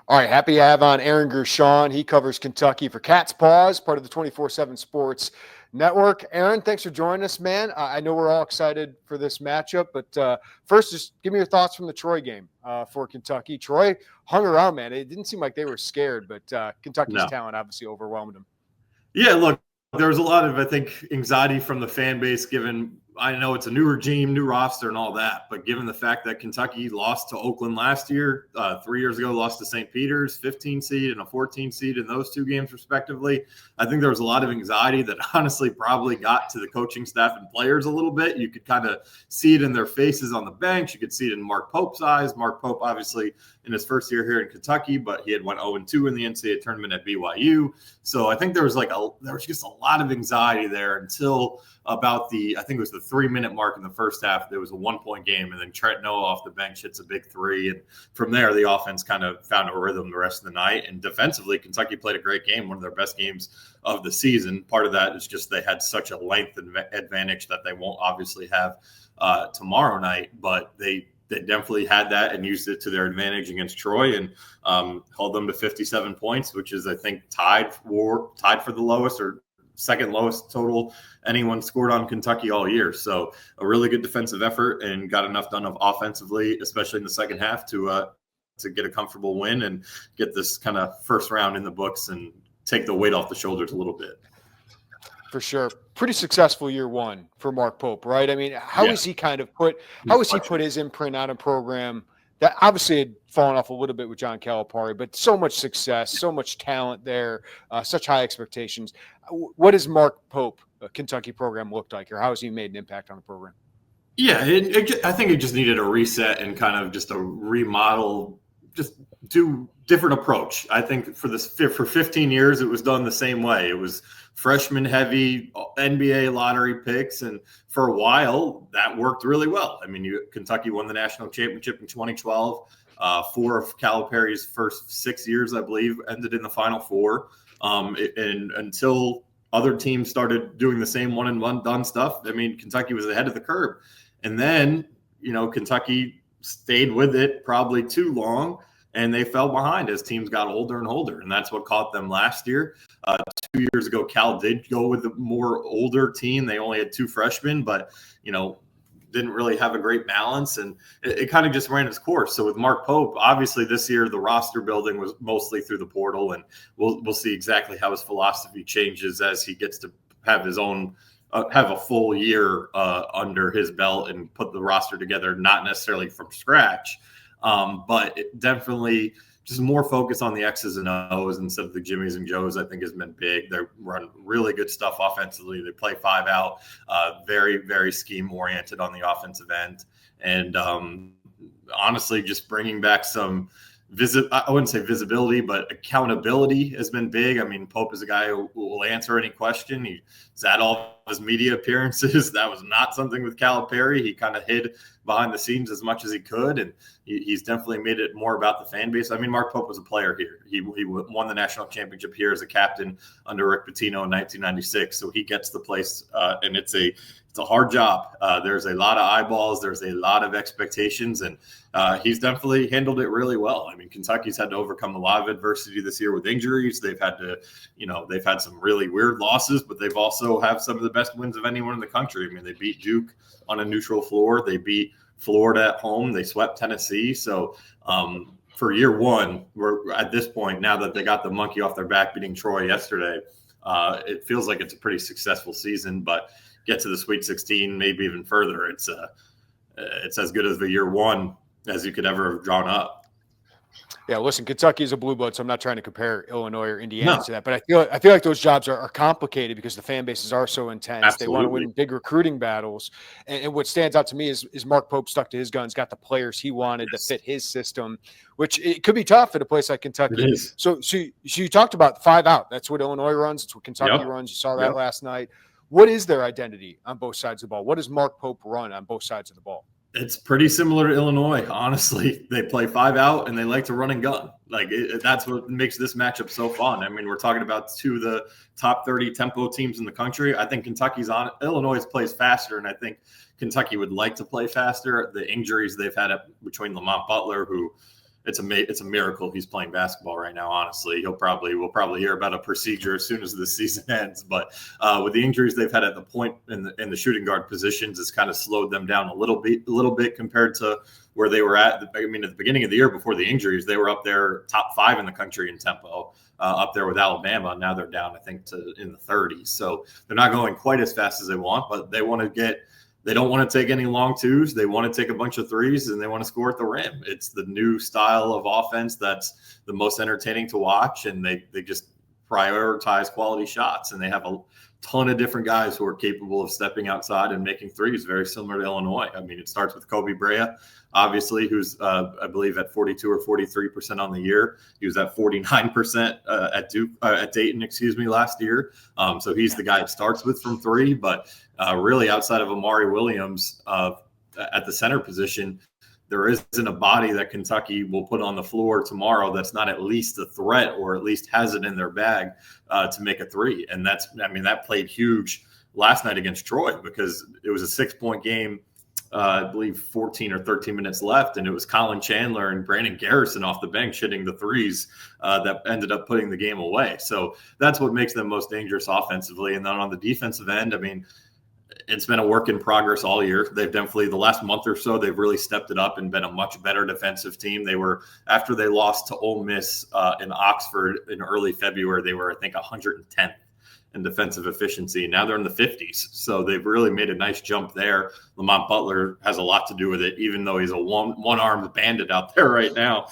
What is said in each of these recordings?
All right, happy to have on Aaron Gershon. He covers Kentucky for Cat's Paws, part of the 24/7 Sports Network. Aaron, thanks for joining us, man. I know we're all excited for this matchup, but first, just give me your thoughts from the Troy game for Kentucky. Troy hung around, man. It didn't seem like they were scared, but Kentucky's No. talent obviously overwhelmed them. Yeah, look, there was a lot of, I think, anxiety from the fan base given I know it's a new regime, new roster, and all that, but given the fact that Kentucky lost to Oakland last year, 3 years ago, lost to St. Peter's, 15 seed and a 14 seed in those two games, respectively, I think there was a lot of anxiety that honestly probably got to the coaching staff and players a little bit. You could kind of see it in their faces on the bench. You could see it in Mark Pope's eyes. Mark Pope, obviously, in his first year here in Kentucky, but he had went 0-2 in the NCAA tournament at BYU. So I think there was just a lot of anxiety there until about I think it was the 3-minute mark in the first half. There was a 1-point game, and then Trent Noah off the bench hits a big three. And from there, the offense kind of found a rhythm the rest of the night. And defensively, Kentucky played a great game, one of their best games of the season. Part of that is just they had such a length advantage that they won't obviously have tomorrow night, but they definitely had that and used it to their advantage against Troy and held them to 57 points, which is, I think, tied for the lowest or second lowest total anyone scored on Kentucky all year. So a really good defensive effort and got enough done offensively, especially in the second half, to get a comfortable win and get this kind of first round in the books and take the weight off the shoulders a little bit. For sure. Pretty successful year one for Mark Pope, right? I mean, how has he put his imprint on a program that obviously had fallen off a little bit with John Calipari, but so much success, so much talent there, such high expectations. What does Mark Pope, a Kentucky program, look like, or how has he made an impact on the program? Yeah, I think it just needed a reset and kind of just a remodel, just do different approach. I think for 15 years, it was done the same way. It was freshman heavy NBA lottery picks. And for a while that worked really well. I mean, Kentucky won the national championship in 2012. 4 of Calipari's first 6 years, I believe, ended in the Final Four. And until other teams started doing the same one and one done stuff, I mean, Kentucky was ahead of the curve. And then, Kentucky stayed with it probably too long, and they fell behind as teams got older and older. And that's what caught them last year. 2 years ago, Cal did go with a more older team. They only had 2 freshmen, but, didn't really have a great balance. And it kind of just ran its course. So with Mark Pope, obviously this year, the roster building was mostly through the portal. And we'll see exactly how his philosophy changes as he gets to have his own have a full year under his belt and put the roster together, not necessarily from scratch. But it definitely just more focus on the X's and O's instead of the Jimmies and Joes, I think, has been big. They run really good stuff offensively. They play 5 out, very, very scheme-oriented on the offensive end. And honestly, just bringing back some I wouldn't say visibility, but accountability has been big. I mean, Pope is a guy who will answer any question. He's at all of his media appearances. That was not something with Calipari. He kind of hid behind the scenes as much as he could, and he's definitely made it more about the fan base. I mean, Mark Pope was a player here. He won the national championship here as a captain under Rick Pitino in 1996, so he gets the place, and it's a hard job. There's a lot of eyeballs. There's a lot of expectations, and he's definitely handled it really well. I mean, Kentucky's had to overcome a lot of adversity this year with injuries. They've had to, they've had some really weird losses, but they've also have some of the best wins of anyone in the country. I mean, they beat Duke on a neutral floor. They beat Florida at home. They swept Tennessee. So for year one, we're at this point, now that they got the monkey off their back beating Troy yesterday, it feels like it's a pretty successful season, but get to the Sweet 16, maybe even further. It's as good as the year one as you could ever have drawn up. Yeah, listen, Kentucky is a blue blood, so I'm not trying to compare Illinois or Indiana to that. But I feel like those jobs are complicated because the fan bases are so intense. Absolutely. They want to win big recruiting battles. And what stands out to me is Mark Pope stuck to his guns, got the players he wanted to fit his system, which it could be tough at a place like Kentucky. It is. So you talked about 5 out. That's what Illinois runs. It's what Kentucky runs. You saw that last night. What is their identity on both sides of the ball? What does Mark Pope run on both sides of the ball? It's pretty similar to Illinois, honestly. They play 5 out, and they like to run and gun. Like that's what makes this matchup so fun. I mean, we're talking about 2 of the top 30 tempo teams in the country. I think Kentucky's on. Illinois plays faster, and I think Kentucky would like to play faster. The injuries they've had between Lamont Butler, who it's a miracle he's playing basketball right now. Honestly, we'll probably hear about a procedure as soon as the season ends. But with the injuries they've had at the point in the shooting guard positions, it's kind of slowed them down a little bit compared to where they were at. At the beginning of the year before the injuries, they were up there top 5 in the country in tempo, up there with Alabama. Now they're down, I think, in the 30s. So they're not going quite as fast as they want, but they don't want to take any long twos. They want to take a bunch of threes, and they want to score at the rim. It's the new style of offense that's the most entertaining to watch, and they just prioritize quality shots, and they have a ton of different guys who are capable of stepping outside and making threes, very similar to Illinois. I mean, it starts with Kobe Brea, obviously, who's, I believe, at 42 or 43% on the year. He was at 49% at Dayton, last year. So he's the guy it starts with from three. But really, outside of Amari Williams at the center position, there isn't a body that Kentucky will put on the floor tomorrow that's not at least a threat or at least has it in their bag to make a three. And that played huge last night against Troy because it was a 6-point game. I believe 14 or 13 minutes left, and it was Colin Chandler and Brandon Garrison off the bench hitting the threes that ended up putting the game away. So that's what makes them most dangerous offensively. And then on the defensive end, I mean, it's been a work in progress all year. They've definitely, the last month or so, they've really stepped it up and been a much better defensive team. They were, after they lost to Ole Miss in Oxford in early February, they were, I think, 110th in defensive efficiency. Now they're in the 50s. So they've really made a nice jump there. Lamont Butler has a lot to do with it, even though he's a one-armed bandit out there right now.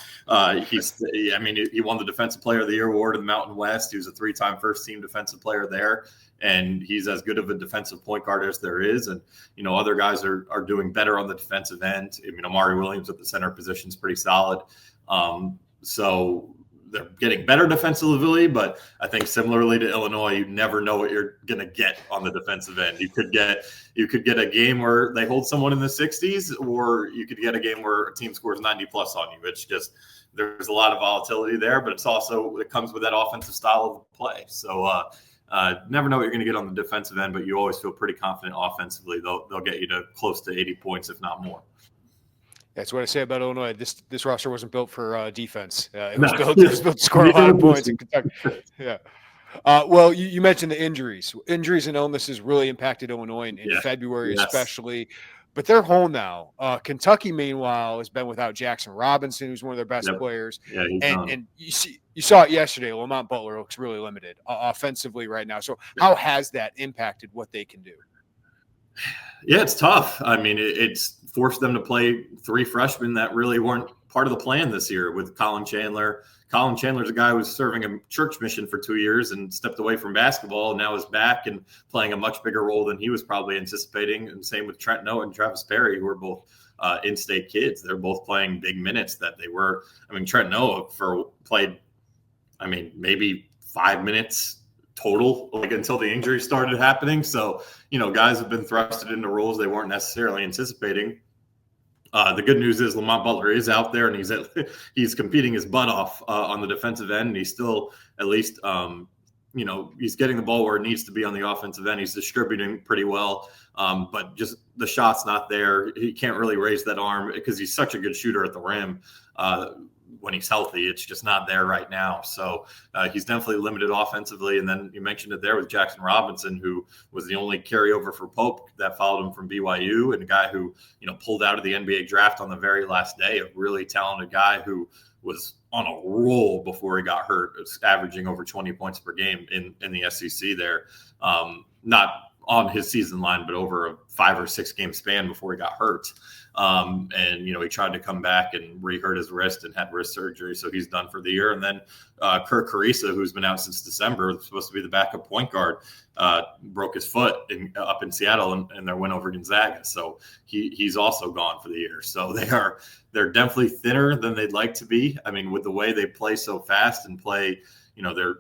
He won the Defensive Player of the Year award in the Mountain West. He was a 3-time first-team defensive player there. And he's as good of a defensive point guard as there is. And, other guys are doing better on the defensive end. I mean, Amari Williams at the center position is pretty solid. So they're getting better defensively, but I think similarly to Illinois, you never know what you're going to get on the defensive end. You could get a game where they hold someone in the 60s, or you could get a game where a team scores 90 plus on you. It's just, there's a lot of volatility there, but it comes with that offensive style of play. So, never know what you're going to get on the defensive end, but you always feel pretty confident offensively. They'll get you to close to 80 points, if not more. That's what I say about Illinois. This roster wasn't built for defense. It was built to score a lot of points in Kentucky. Yeah. Well, you mentioned the injuries. Injuries and illnesses really impacted Illinois in February, especially. But they're home now. Kentucky, meanwhile, has been without Jackson Robinson, who's one of their best players. Yeah, and you saw it yesterday. Lamont Butler looks really limited offensively right now. So how has that impacted what they can do? Yeah, it's tough. I mean, it's forced them to play 3 freshmen that really weren't part of the plan this year with Colin Chandler. Colin Chandler's a guy who was serving a church mission for 2 years and stepped away from basketball, and now is back and playing a much bigger role than he was probably anticipating. And same with Trent Noah and Travis Perry, who are both in-state kids. They're both playing big minutes that they were. I mean, Trent Noah played, maybe 5 minutes total, until the injury started happening. So, guys have been thrusted into roles they weren't necessarily anticipating. The good news is Lamont Butler is out there, and he's competing his butt off on the defensive end. And he's still at least, he's getting the ball where it needs to be on the offensive end. He's distributing pretty well, but just the shot's not there. He can't really raise that arm because he's such a good shooter at the rim. When he's healthy, it's just not there right now. So he's definitely limited offensively. And then you mentioned it there with Jackson Robinson, who was the only carryover for Pope that followed him from BYU, and a guy who, pulled out of the NBA draft on the very last day, a really talented guy who was on a roll before he got hurt. It's averaging over 20 points per game in the SEC there. Not on his season line, but over a 5 or 6 game span before he got hurt. And, he tried to come back and re-hurt his wrist and had wrist surgery. So he's done for the year. And then Kirk Carissa, who's been out since December, supposed to be the backup point guard, broke his foot up in Seattle in their win over Gonzaga. So he's also gone for the year. So they're definitely thinner than they'd like to be. I mean, with the way they play so fast and play, their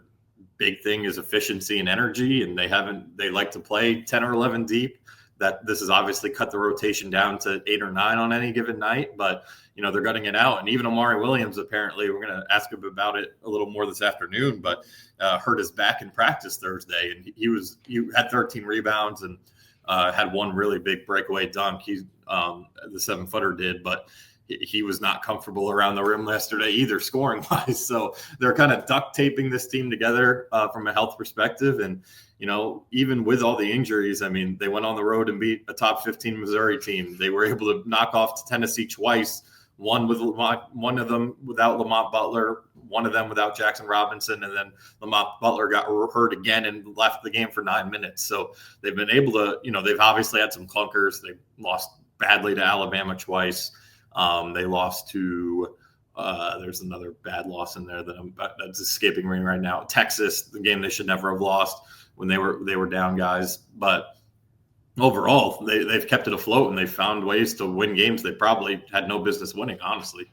big thing is efficiency and energy, and they like to play 10 or 11 deep. That this has obviously cut the rotation down to 8 or 9 on any given night, but they're gutting it out. And even Amari Williams, apparently, we're going to ask him about it a little more this afternoon, but hurt his back in practice Thursday, and he had 13 rebounds and had one really big breakaway dunk. The 7-footer did, but he was not comfortable around the rim yesterday either, scoring wise. So they're kind of duct taping this team together from a health perspective. And, even with all the injuries, I mean, they went on the road and beat a top 15 Missouri team. They were able to knock off Tennessee twice, one of them without Lamont Butler, one of them without Jackson Robinson, and then Lamont Butler got hurt again and left the game for 9 minutes. So they've been able to, they've obviously had some clunkers. They lost badly to Alabama twice. They lost to there's another bad loss in there that's escaping me right now. Texas, the game they should never have lost when they were down guys. But overall, they've kept it afloat, and they've found ways to win games they probably had no business winning, honestly.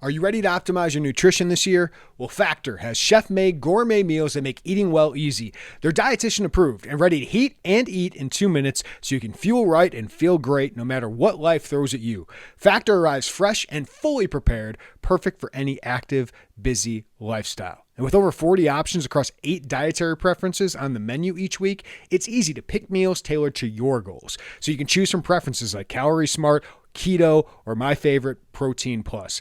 Are you ready to optimize your nutrition this year? Well, Factor has chef-made gourmet meals that make eating well easy. They're dietitian approved and ready to heat and eat in 2 minutes so you can fuel right and feel great no matter what life throws at you. Factor arrives fresh and fully prepared, perfect for any active, busy lifestyle. And with over 40 options across 8 dietary preferences on the menu each week, it's easy to pick meals tailored to your goals. So you can choose from preferences like Calorie Smart, Keto, or my favorite, Protein Plus.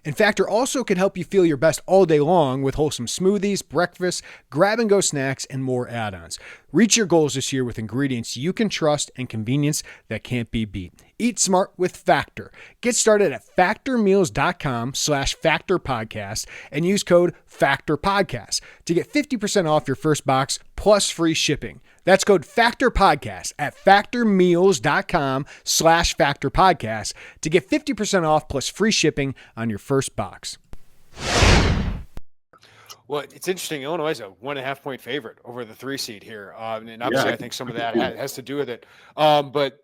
And Factor also can help you feel your best all day long with wholesome smoothies, breakfast, grab-and-go snacks, and more add-ons. Reach your goals this year with ingredients you can trust and convenience that can't be beat. Eat smart with Factor. Get started at factormeals.com/factorpodcast and use code FACTORPODCAST to get 50% off your first box plus free shipping. That's code FACTORPODCAST at factormeals.com/factorpodcast to get 50% off plus free shipping on your first box. Well, it's interesting. Illinois is a 1.5 point favorite over the 3 seed here. And obviously I think some of that has to do with it. But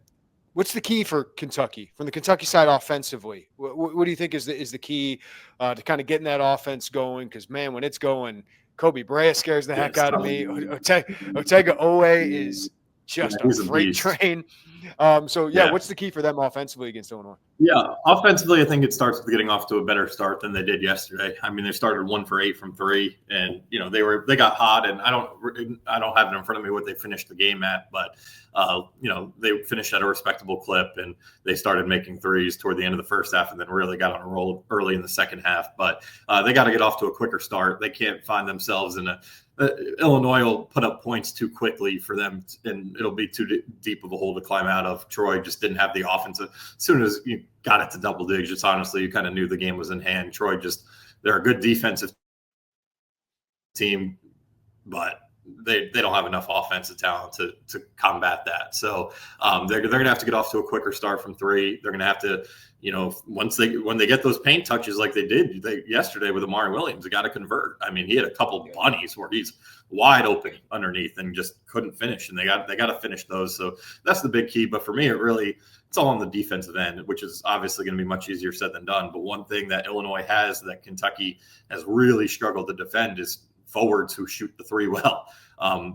what's the key for Kentucky from the Kentucky side offensively? What do you think is the key to kind of getting that offense going? Because, man, when it's going, Kobe Bryant scares the heck out of me. Otega Owe is just a freight train. What's the key for them offensively against Illinois? Yeah, offensively, I think it starts with getting off to a better start than they did yesterday. I mean, they started 1 for 8 from 3, and they got hot. And I don't have it in front of me what they finished the game at, but they finished at a respectable clip, and they started making threes toward the end of the first half, and then really got on a roll early in the second half. But they got to get off to a quicker start. They can't find themselves in Illinois will put up points too quickly for them, and it'll be too deep of a hole to climb out of. Troy just didn't have the offense. As soon as you got it to double digits, honestly, you kind of knew the game was in hand. Troy they're a good defensive team, but they don't have enough offensive talent to combat that. So they're going to have to get off to a quicker start from 3. They're going to have to, when they get those paint touches like they did yesterday with Amari Williams, they got to convert. I mean, he had a couple bunnies where he's wide open underneath and just couldn't finish, and they got to finish those. So that's the big key. But for me, it's all on the defensive end, which is obviously going to be much easier said than done. But one thing that Illinois has that Kentucky has really struggled to defend is forwards who shoot the 3 well.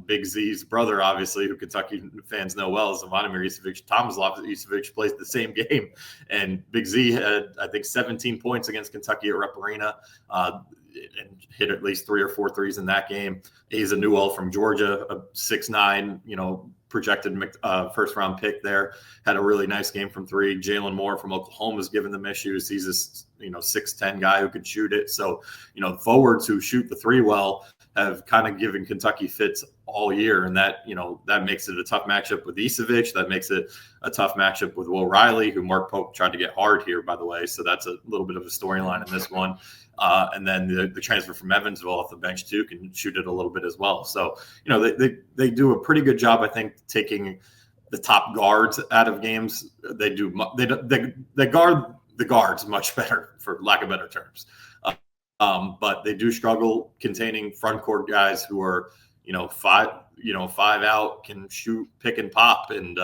Big Z's brother, obviously, who Kentucky fans know well, is Vladimir Isevic. Tomislav Isevic plays the same game. And Big Z had, I think, 17 points against Kentucky at Rep Arena and hit at least 3 or 4 threes in that game. He's a Newell from Georgia, a 6'9", projected first-round pick there. Had a really nice game from 3. Jalen Moore from Oklahoma is giving them issues. He's a 6'10" guy who could shoot it. So, forwards who shoot the 3 well have kind of given Kentucky fits all year. And that makes it a tough matchup with Isevic. That makes it a tough matchup with Will Riley, who Mark Pope tried to get hard here, by the way. So that's a little bit of a storyline in this one. And then the transfer from Evansville off the bench too can shoot it a little bit as well. So, they do a pretty good job, I think, taking the top guards out of games. They guard the guards much better, for lack of better terms. But they do struggle containing front court guys who are, 5 out, can shoot, pick and pop. And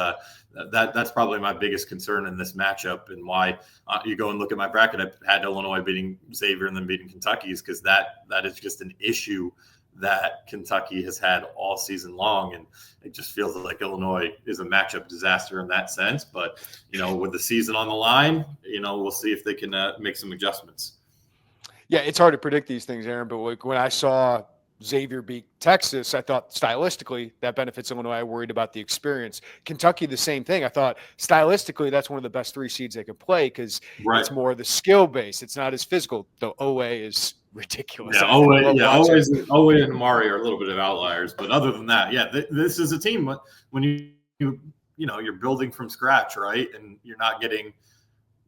that's probably my biggest concern in this matchup, and why you go and look at my bracket. I had Illinois beating Xavier and then beating Kentucky, is because that is just an issue that Kentucky has had all season long. And it just feels like Illinois is a matchup disaster in that sense. But, with the season on the line, we'll see if they can make some adjustments. Yeah, it's hard to predict these things, Aaron, but when I saw Xavier beat Texas. I thought stylistically that benefits Illinois. I worried about the experience. Kentucky, the same thing. I thought stylistically that's one of the best 3 seeds they could play because it's more the skill base. It's not as physical. Though OA is ridiculous. Yeah, OA and Amari are a little bit of outliers, but other than that, yeah, this is a team when you're building from scratch, right? And you're not getting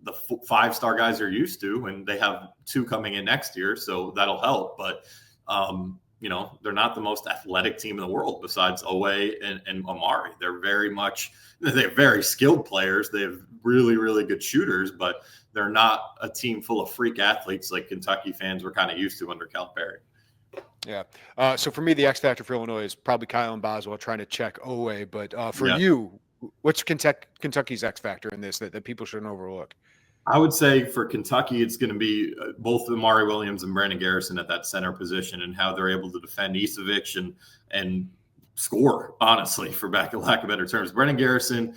the 5-star guys you're used to, and they have 2 coming in next year, so that'll help. But they're not the most athletic team in the world besides OA and Amari. They're very skilled players. They have really, really good shooters, but they're not a team full of freak athletes like Kentucky fans were kind of used to under Calipari. Yeah. So for me, the X factor for Illinois is probably Kyle and Boswell trying to check OA. But for you, what's Kentucky's X factor in this that people shouldn't overlook? I would say for Kentucky, it's going to be both Amari Williams and Brandon Garrison at that center position and how they're able to defend Isevich and score, honestly, for lack of better terms. Brandon Garrison,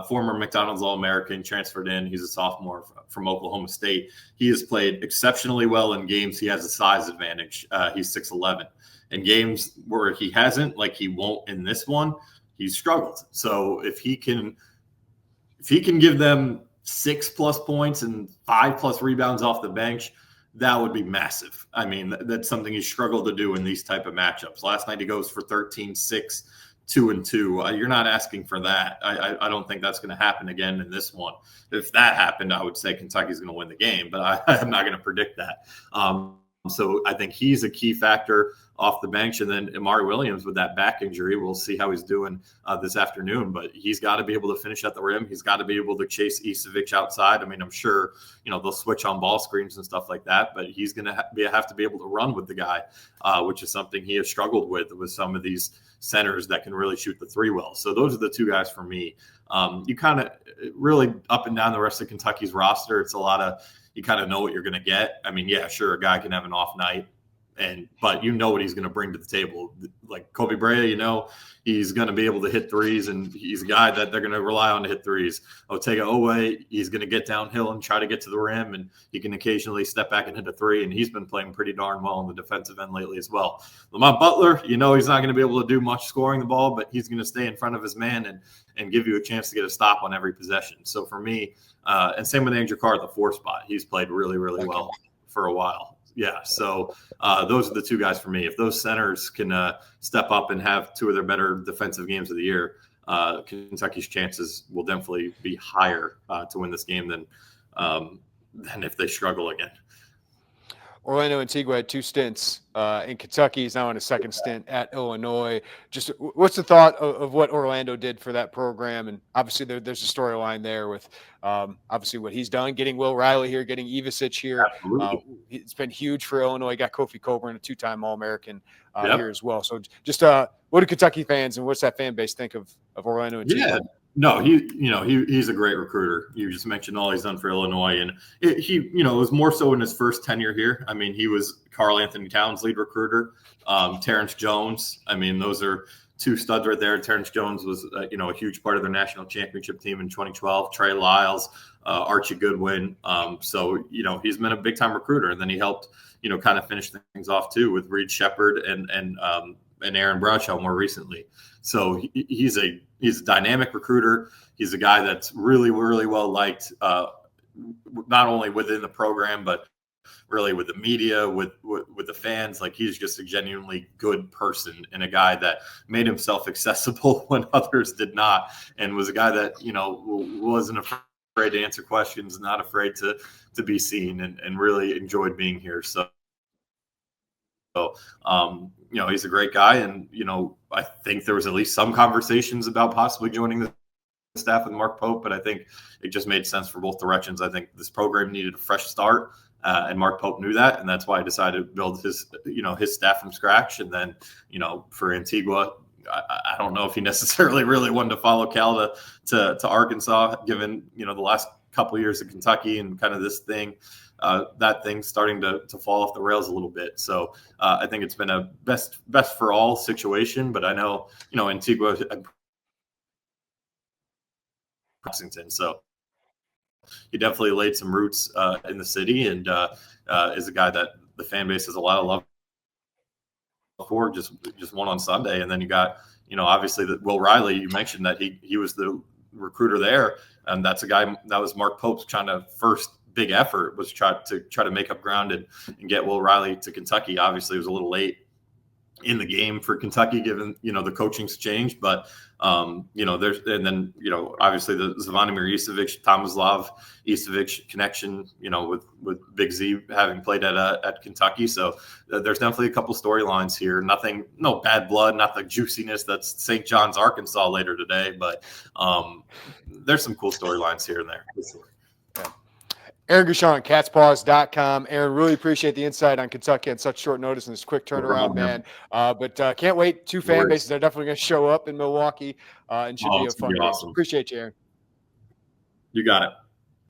former McDonald's All-American, transferred in. He's a sophomore from Oklahoma State. He has played exceptionally well in games. He has a size advantage. He's 6'11". In games where he hasn't, like he won't in this one, he's struggled. So if he can give them 6+ points and 5+ rebounds off the bench, that would be massive. I mean, that's something he struggled to do in these type of matchups. Last night he goes for 13, 6, 2 and 2. You're not asking for that. I don't think that's going to happen again in this one. If that happened, I would say Kentucky's going to win the game, but I'm not going to predict that. So I think he's a key factor off the bench. And then Amari Williams with that back injury, we'll see how he's doing this afternoon. But he's got to be able to finish at the rim. He's got to be able to chase Isevich outside. I mean, I'm sure, they'll switch on ball screens and stuff like that. But he's going to have to be able to run with the guy, which is something he has struggled with some of these centers that can really shoot the 3 well. So those are the 2 guys for me. You kind of really up and down the rest of Kentucky's roster, it's a lot of – you kind of know what you're going to get. I mean, yeah, sure, a guy can have an off night, but you know what he's going to bring to the table. Like Kobe Brea, he's going to be able to hit threes, and he's a guy that they're going to rely on to hit threes. Otega Owe, he's going to get downhill and try to get to the rim, and he can occasionally step back and hit a 3, and he's been playing pretty darn well on the defensive end lately as well. Lamont Butler, he's not going to be able to do much scoring the ball, but he's going to stay in front of his man and give you a chance to get a stop on every possession. So for me, and same with Andrew Carr at the 4 spot. He's played really, really well for a while. Yeah, so those are the 2 guys for me. If those centers can step up and have 2 of their better defensive games of the year, Kentucky's chances will definitely be higher to win this game than if they struggle again. Orlando Antigua had 2 stints in Kentucky. He's now on a 2nd stint at Illinois. Just what's the thought of what Orlando did for that program? And obviously there's a storyline there with obviously what he's done, getting Will Riley here, getting Ivicic here. It's been huge for Illinois. Got Kofi Coburn, a 2-time All-American here as well. So just what do Kentucky fans and what's that fan base think of Orlando Antigua? Yeah. No, he's a great recruiter. You just mentioned all he's done for Illinois, and he was more so in his first tenure here. I mean, he was Karl Anthony Towns' lead recruiter, Terrence Jones. I mean, those are 2 studs right there. Terrence Jones was a huge part of their national championship team in 2012. Trey Lyles, Archie Goodwin. So he's been a big time recruiter, and then he helped kind of finish things off too with Reed Shepard and Aaron Bradshaw more recently. So he's a dynamic recruiter. He's a guy that's really, really well liked, not only within the program, but really with the media, with the fans. Like, he's just a genuinely good person and a guy that made himself accessible when others did not, and was a guy that, wasn't afraid to answer questions, not afraid to be seen, and really enjoyed being here. So he's a great guy, and I think there was at least some conversations about possibly joining the staff with Mark Pope, but I think it just made sense for both directions. I think this program needed a fresh start, and Mark Pope knew that, and that's why he decided to build his staff from scratch. And then for Antigua, I don't know if he necessarily really wanted to follow Cal to Arkansas, given the last couple of years of Kentucky and kind of this thing. That thing's starting to fall off the rails a little bit. So I think it's been a best for all situation. But I know, Antigua and Washington. So he definitely laid some roots in the city, and is a guy that the fan base has a lot of love before, just one on Sunday, and then you got obviously that Will Riley. You mentioned that he was the recruiter there, and that's a guy that was Mark Pope's kind of first big effort, was try to make up ground and get Will Riley to Kentucky. Obviously, it was a little late in the game for Kentucky, given the coaching's changed, but there's, and then obviously the Zvonimir Isevic, Tomislav Isevic connection, with Big Z having played at Kentucky. So there's definitely a couple storylines here. No bad blood, not the juiciness that's St. John's, Arkansas later today, but there's some cool storylines here and there. Aaron Gershon, catspaws.com. Aaron, really appreciate the insight on Kentucky on such short notice and this quick turnaround, man. But can't wait. Two fan bases are definitely going to show up in Milwaukee and should be a fun game. Awesome. Appreciate you, Aaron. You got it.